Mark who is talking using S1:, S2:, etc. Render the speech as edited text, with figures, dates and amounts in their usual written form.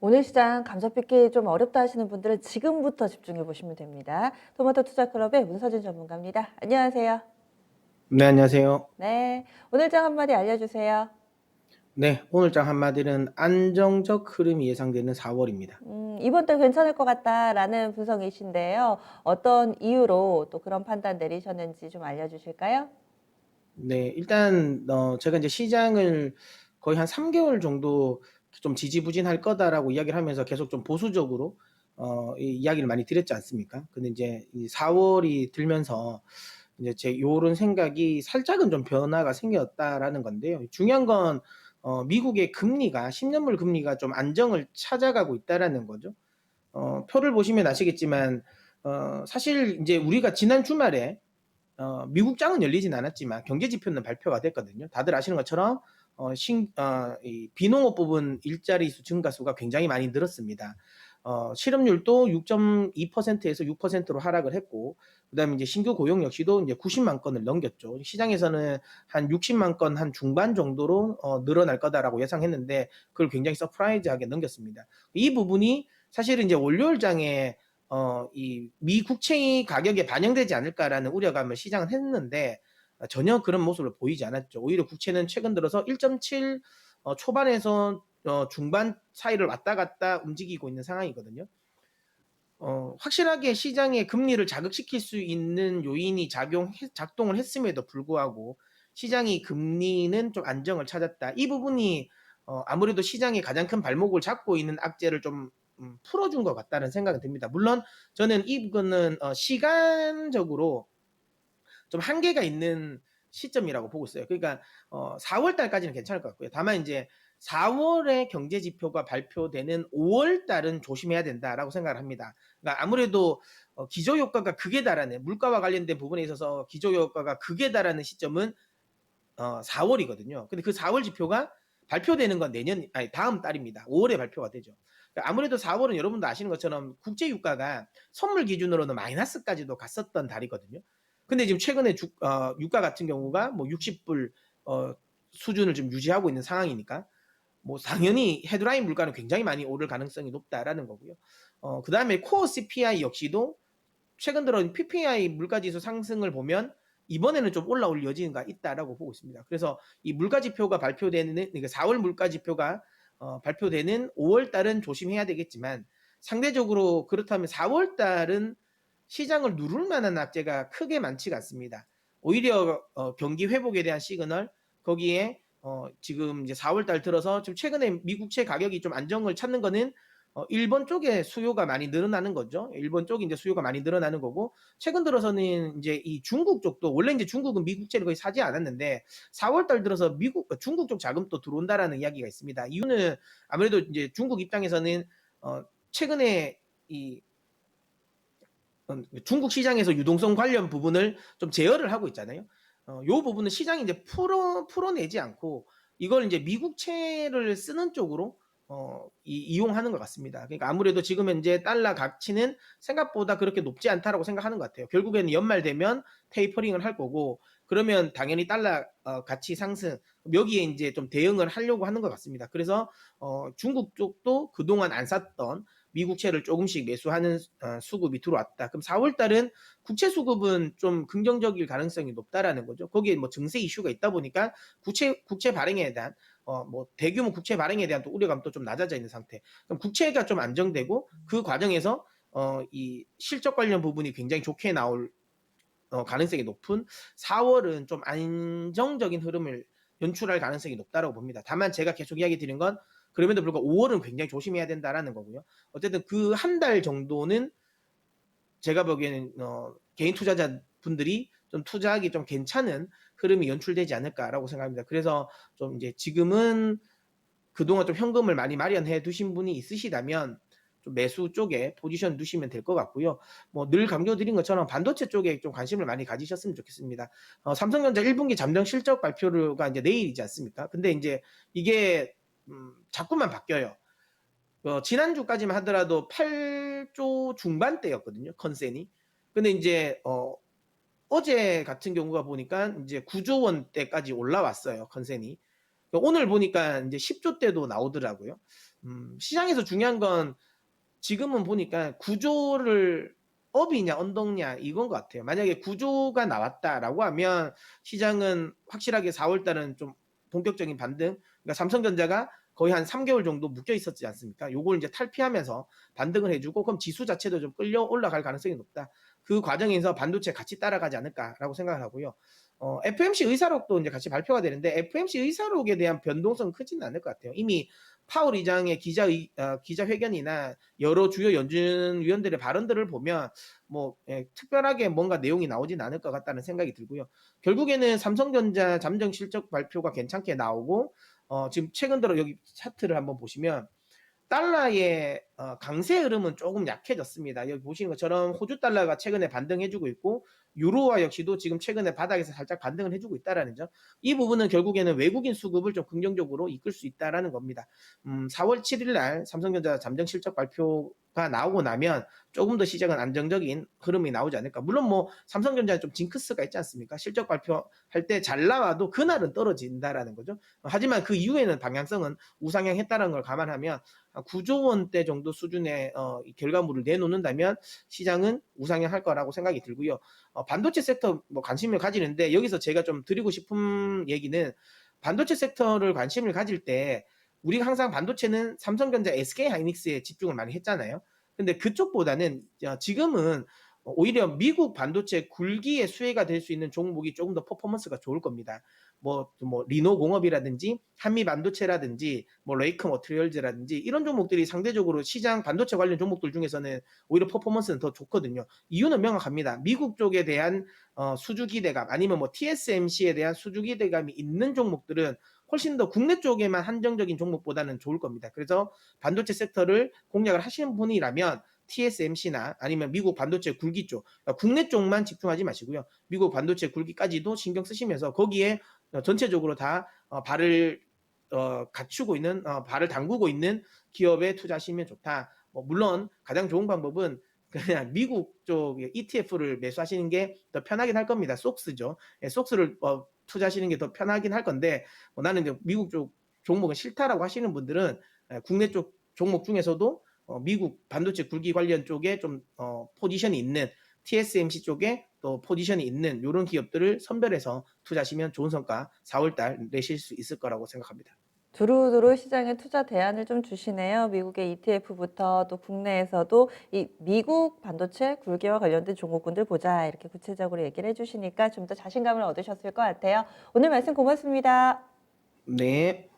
S1: 오늘 시장 감정 뺏기 좀 어렵다 하시는 분들은 지금부터 집중해 보시면 됩니다. 토마토 투자클럽의 문서진 전문가입니다. 안녕하세요.
S2: 네, 안녕하세요.
S1: 네, 오늘 장 한마디 알려주세요.
S2: 네, 오늘장 한마디는 안정적 흐름이 예상되는 4월입니다.
S1: 이번 달 괜찮을 것 같다라는 분석이신데요. 어떤 이유로 또 그런 판단 내리셨는지 좀 알려주실까요?
S2: 네, 일단 제가 이제 시장을 거의 한 3개월 정도 좀 지지부진할 거다라고 이야기를 하면서 계속 좀 보수적으로 이 이야기를 많이 드렸지 않습니까? 근데 이제 이 4월이 들면서 이제 제 요런 생각이 살짝은 좀 변화가 생겼다라는 건데요. 중요한 건 미국의 금리가 10년물 금리가 좀 안정을 찾아가고 있다라는 거죠. 표를 보시면 아시겠지만 사실 이제 우리가 지난 주말에 미국 장은 열리진 않았지만 경제 지표는 발표가 됐거든요. 다들 아시는 것처럼 이 비농업 부분 일자리 수 증가 수가 굉장히 많이 늘었습니다. 실업률도 6.2%에서 6%로 하락을 했고, 그다음에 이제 신규 고용 역시도 이제 90만 건을 넘겼죠. 시장에서는 한 60만 건 한 중반 정도로 늘어날 거다라고 예상했는데 그걸 굉장히 서프라이즈하게 넘겼습니다. 이 부분이 사실은 이제 월요일장에 이 미 국채 가격에 반영되지 않을까라는 우려감을 시장은 했는데 전혀 그런 모습을 보이지 않았죠. 오히려 국채는 최근 들어서 1.7 초반에서 중반 사이를 왔다 갔다 움직이고 있는 상황이거든요. 확실하게 시장의 금리를 자극시킬 수 있는 요인이 작동을 했음에도 불구하고 시장이 금리는 좀 안정을 찾았다. 이 부분이 아무래도 시장의 가장 큰 발목을 잡고 있는 악재를 좀 풀어준 것 같다는 생각이 듭니다. 물론 저는 이거는 시간적으로 좀 한계가 있는 시점이라고 보고 있어요. 그러니까 4월 달까지는 괜찮을 것 같고요. 다만 이제 4월에 경제 지표가 발표되는 5월 달은 조심해야 된다라고 생각을 합니다. 그러니까 아무래도 기저 효과가 극에 달하는 물가와 관련된 부분에 있어서 기저 효과가 극에 달하는 시점은 4월이거든요. 근데 그 4월 지표가 발표되는 건 내년 아니 다음 달입니다. 5월에 발표가 되죠. 그러니까 아무래도 4월은 여러분도 아시는 것처럼 국제 유가가 선물 기준으로는 마이너스까지도 갔었던 달이거든요. 근데 지금 최근에 유가 같은 경우가 뭐 60불 수준을 좀 유지하고 있는 상황이니까 뭐 당연히 헤드라인 물가는 굉장히 많이 오를 가능성이 높다라는 거고요. 그다음에 코어 CPI 역시도 최근 들어 PPI 물가지수 상승을 보면 이번에는 좀 올라올 여지가 있다라고 보고 있습니다. 그래서 이 물가지표가 발표되는 그러니까 4월 물가지표가 발표되는 5월 달은 조심해야 되겠지만 상대적으로 그렇다면 4월 달은 시장을 누를 만한 악재가 크게 많지가 않습니다. 오히려 경기 회복에 대한 시그널 거기에 지금 이제 4월 달 들어서 좀 최근에 미국채 가격이 좀 안정을 찾는 거는 일본 쪽에 수요가 많이 늘어나는 거죠. 일본 쪽이 이제 수요가 많이 늘어나는 거고 최근 들어서는 이제 이 중국 쪽도 원래 이제 중국은 미국채를 거의 사지 않았는데 4월 달 들어서 중국 쪽 자금도 들어온다라는 이야기가 있습니다. 이유는 아무래도 이제 중국 입장에서는 최근에 이 중국 시장에서 유동성 관련 부분을 좀 제어를 하고 있잖아요. 요 부분은 시장이 이제 풀어내지 않고 이걸 이제 미국채를 쓰는 쪽으로 이용하는 것 같습니다. 그러니까 아무래도 지금 현재 달러 가치는 생각보다 그렇게 높지 않다라고 생각하는 것 같아요. 결국에는 연말 되면 테이퍼링을 할 거고 그러면 당연히 달러 가치 상승 여기에 이제 좀 대응을 하려고 하는 것 같습니다. 그래서 중국 쪽도 그동안 안 샀던 미국채를 조금씩 매수하는 수급이 들어왔다. 그럼 4월 달은 국채 수급은 좀 긍정적일 가능성이 높다라는 거죠. 거기에 뭐 증세 이슈가 있다 보니까 국채 발행에 대한 뭐 대규모 국채 발행에 대한 또 우려감도 좀 낮아져 있는 상태. 그럼 국채가 좀 안정되고 그 과정에서 이 실적 관련 부분이 굉장히 좋게 나올 가능성이 높은 4월은 좀 안정적인 흐름을 연출할 가능성이 높다라고 봅니다. 다만 제가 계속 이야기 드린 건 그럼에도 불구하고 5월은 굉장히 조심해야 된다라는 거고요. 어쨌든 그 한 달 정도는 제가 보기에는 개인 투자자 분들이 좀 투자하기 좀 괜찮은 흐름이 연출되지 않을까라고 생각합니다. 그래서 좀 이제 지금은 그동안 좀 현금을 많이 마련해 두신 분이 있으시다면 좀 매수 쪽에 포지션 두시면 될 것 같고요. 뭐 늘 강조드린 것처럼 반도체 쪽에 좀 관심을 많이 가지셨으면 좋겠습니다. 삼성전자 1분기 잠정 실적 발표가 이제 내일이지 않습니까? 근데 이제 이게 자꾸만 바뀌어요. 지난주까지만 하더라도 8조 중반대였거든요. 컨센이. 근데 이제 어제 같은 경우가 보니까 이제 9조 원대까지 올라왔어요. 컨센이. 오늘 보니까 이제 10조 대도 나오더라고요. 시장에서 중요한 건 지금은 보니까 구조를 업이냐 언덕냐 이건 것 같아요. 만약에 구조가 나왔다라고 하면 시장은 확실하게 4월 달은 좀 본격적인 반등. 그러니까 삼성전자가 거의 한 3개월 정도 묶여 있었지 않습니까? 요걸 이제 탈피하면서 반등을 해주고 그럼 지수 자체도 좀 끌려 올라갈 가능성이 높다. 그 과정에서 반도체 같이 따라가지 않을까라고 생각을 하고요. FMC 의사록도 이제 같이 발표가 되는데 FMC 의사록에 대한 변동성은 크지는 않을 것 같아요. 이미 파월 의장의 기자회견이나 여러 주요 연준 위원들의 발언들을 보면 뭐 특별하게 뭔가 내용이 나오진 않을 것 같다는 생각이 들고요. 결국에는 삼성전자 잠정 실적 발표가 괜찮게 나오고 지금 최근 들어 여기 차트를 한번 보시면 달러의 강세 흐름은 조금 약해졌습니다. 여기 보시는 것처럼 호주 달러가 최근에 반등해주고 있고 유로화 역시도 지금 최근에 바닥에서 살짝 반등을 해주고 있다라는 점. 이 부분은 결국에는 외국인 수급을 좀 긍정적으로 이끌 수 있다라는 겁니다. 4월 7일 날 삼성전자 잠정 실적 발표가 나오고 나면 조금 더 시장은 안정적인 흐름이 나오지 않을까. 물론 뭐 삼성전자는 좀 징크스가 있지 않습니까? 실적 발표할 때 잘 나와도 그날은 떨어진다라는 거죠. 하지만 그 이후에는 방향성은 우상향했다는 걸 감안하면 9조 원대 정도 수준의 결과물을 내놓는다면 시장은 우상향할 거라고 생각이 들고요. 반도체 섹터 뭐 관심을 가지는데 여기서 제가 좀 드리고 싶은 얘기는 반도체 섹터를 관심을 가질 때 우리가 항상 반도체는 삼성전자, SK하이닉스에 집중을 많이 했잖아요. 근데 그쪽보다는 지금은 오히려 미국 반도체 굴기의 수혜가 될 수 있는 종목이 조금 더 퍼포먼스가 좋을 겁니다. 뭐 리노 공업이라든지 한미 반도체라든지 뭐 레이크 머티리얼즈라든지 이런 종목들이 상대적으로 시장 반도체 관련 종목들 중에서는 오히려 퍼포먼스는 더 좋거든요. 이유는 명확합니다. 미국 쪽에 대한 수주 기대감 아니면 뭐 TSMC에 대한 수주 기대감이 있는 종목들은 훨씬 더 국내 쪽에만 한정적인 종목보다는 좋을 겁니다. 그래서 반도체 섹터를 공략을 하시는 분이라면 TSMC나 아니면 미국 반도체 굴기 쪽, 그러니까 국내 쪽만 집중하지 마시고요. 미국 반도체 굴기까지도 신경 쓰시면서 거기에 전체적으로 다 발을 갖추고 있는 발을 담그고 있는 기업에 투자하시면 좋다. 물론 가장 좋은 방법은 그냥 미국 쪽 ETF를 매수하시는 게 더 편하긴 할 겁니다. 속스죠. 속스를 투자하시는 게 더 편하긴 할 건데 나는 이제 미국 쪽 종목은 싫다라고 하시는 분들은 국내 쪽 종목 중에서도 미국 반도체 굴기 관련 쪽에 좀 포지션이 있는 TSMC 쪽에 또 포지션이 있는 이런 기업들을 선별해서 투자하시면 좋은 성과 4월달 내실 수 있을 거라고 생각합니다.
S1: 두루두루 시장에 투자 대안을 좀 주시네요. 미국의 ETF부터 또 국내에서도 이 미국 반도체 굴기와 관련된 종목군들 보자 이렇게 구체적으로 얘기를 해주시니까 좀 더 자신감을 얻으셨을 것 같아요. 오늘 말씀 고맙습니다.
S2: 네.